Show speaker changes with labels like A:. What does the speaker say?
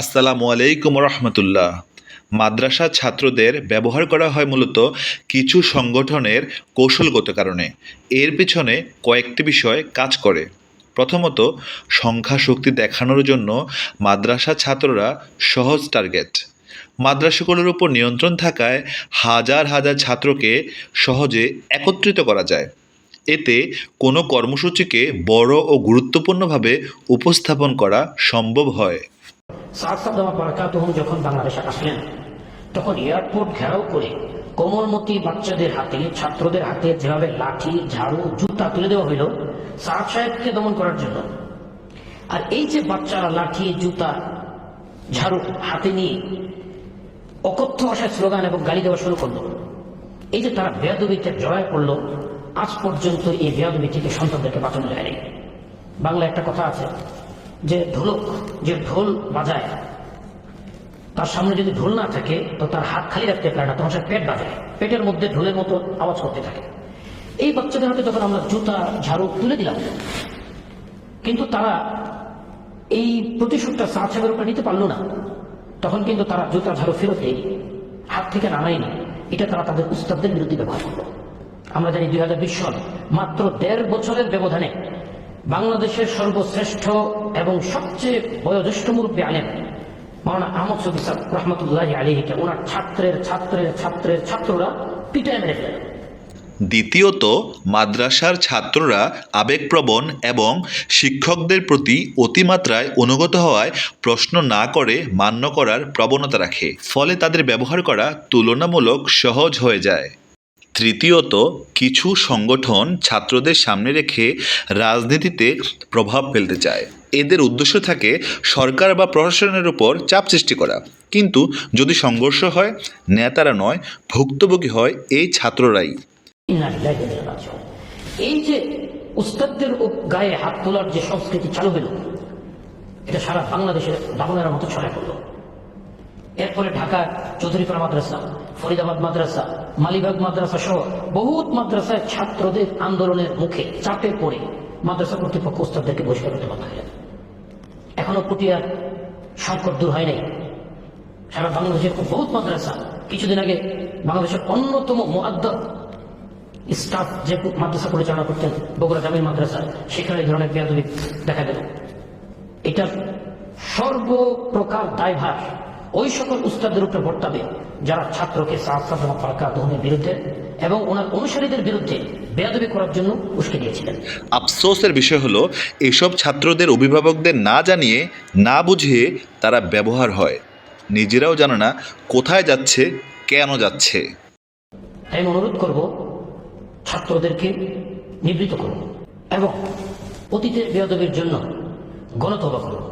A: আসসালামু আলাইকুম রহমতুল্লাহ। মাদ্রাসা ছাত্রদের ব্যবহার করা হয় মূলত কিছু সংগঠনের কৌশলগত কারণে। এর পিছনে কয়েকটি বিষয় কাজ করে। প্রথমত, সংখ্যা শক্তি দেখানোর জন্য মাদ্রাসা ছাত্ররা সহজ টার্গেট। মাদ্রাসাগুলোর উপর নিয়ন্ত্রণ থাকায় হাজার হাজার ছাত্রকে সহজে একত্রিত করা যায়। এতে কোনো কর্মসূচিকে বড় ও গুরুত্বপূর্ণভাবে উপস্থাপন করা সম্ভব হয়।
B: সাদ সাদ্দামা বারাকাতুহুম যখন বাংলাদেশে আসলেন, তখন এয়ারপোর্ট ঘেরাও করে কোমলমতি বাচ্চাদের হাতে, ছাত্রদের হাতে যেভাবে লাঠি, ঝাড়ু, জুতা তুলে দেওয়া হইল সাদ সাহেবকে দমন করার জন্য। আর এই যে বাচ্চারা লাঠি, জুতা, ঝাড়ু হাতে নিয়ে অকথ্য ভাষায় স্লোগান এবং গালি দেওয়া শুরু করলো, এই যে তারা বেয়াদবিতে জড়ায় পড়লো, আজ পর্যন্ত এই বেয়াদবি থেকে সন্তানদেরকে বাঁচানো যায়নি। বাংলা একটা কথা আছে যে ঢোলক যে ঢোল বাজায়, তার সামনে যদি ঢোল না থাকে তো তার হাত খালি রাখতে পারে না, তখন সে পেট বাজায়, পেটের মধ্যে ঢোলের মতো আওয়াজ করতে থাকে। এই বাচ্চাদের হাতে যখন আমরা জুতা, ঝাড়ু তুলে দিলাম, কিন্তু তারা এই প্রতিশোধটা সাদ সাহেবের উপরে নিতে পারলো না, তখন কিন্তু তারা জুতা, ঝাড়ু ফেরত দেয়, হাত থেকে নামায়নি। এটা তারা তাদের উস্তাদদের বিরুদ্ধে ব্যবহার করলো। আমরা জানি 2020 সাল, মাত্র 1.5 বছরের ব্যবধানে বাংলাদেশের সর্বশ্রেষ্ঠ এবং সবচেয়ে বয়োজ্যেষ্ঠ মুরব্বী আলেম মাওলানা আহমদ শফি সাহেব রহমতুল্লাহি আলাইহিকে ওনার ছাত্ররা পিটায় মেরে ফেলে।
A: দ্বিতীয়ত, মাদ্রাসার ছাত্ররা আবেগপ্রবণ এবং শিক্ষকদের প্রতি অতিমাত্রায় অনুগত হওয়ায় প্রশ্ন না করে মান্য করার প্রবণতা রাখে, ফলে তাদের ব্যবহার করা তুলনামূলক সহজ হয়ে যায়। তৃতীয়ত, কিছু সংগঠন ছাত্রদের সামনে রেখে রাজনীতিতে প্রভাব ফেলতে চায়। এদের উদ্দেশ্য থাকে সরকার বা প্রশাসনের উপর চাপ সৃষ্টি করা, কিন্তু যদি সংঘর্ষ হয়, নেতারা নয়, ভুক্তভোগী হয় এই ছাত্ররাই।
B: এই যে উস্তাদদের গায়ে হাত তোলার যে সংস্কৃতি চালু হলো, এটা সারা বাংলাদেশের দাবানের মতো ছড়ায় পড়লো। এরপরে ঢাকার চৌধুরীপাড়া মাদ্রাসা, ফরিদাবাদ মাদ্রাসা, মালিবাগ মাদ্রাসা সহ বহুত মাদ্রাসায় ছাত্রদের আন্দোলনের মুখে চাপে পড়ে মাদ্রাসা কর্তৃপক্ষ উস্তাদদেরকে বহিষ্কার করতে বাধ্য হলেন। এখনো পটিয়ার সংকট দূর হয় নাই। সারা বাংলাদেশের বহুত মাদ্রাসা, কিছুদিন আগে বাংলাদেশের অন্যতম মুআদ্দাব স্টাফ যে মাদ্রাসা পরিচালনা করতেন বগুড়া জামিল মাদ্রাসা, সেখানে এই ধরনের বেয়াদবি দেখা গেল। এটার সর্বপ্রকার দায়ভার ওই সকল উস্তাদের উপরে বর্তাবে যারা ছাত্রকে সাদ সাদ্দামা বারাকাতুহুমের বিরুদ্ধে এবং ওনার অনুসারীদের বিরুদ্ধে বেয়াদবি করার জন্য উস্কে দিয়েছিলেন।
A: আফসোসের বিষয় হলো, এসব ছাত্রদের অভিভাবকদের না জানিয়ে, না বুঝিয়ে তারা ব্যবহার হয়। নিজেরাও জানে না কোথায় যাচ্ছে, কেন যাচ্ছে।
B: আমি অনুরোধ করব ছাত্রদেরকে নিবৃত্ত করুন এবং অতীতের বেয়াদবির জন্য গণতওবা করুন।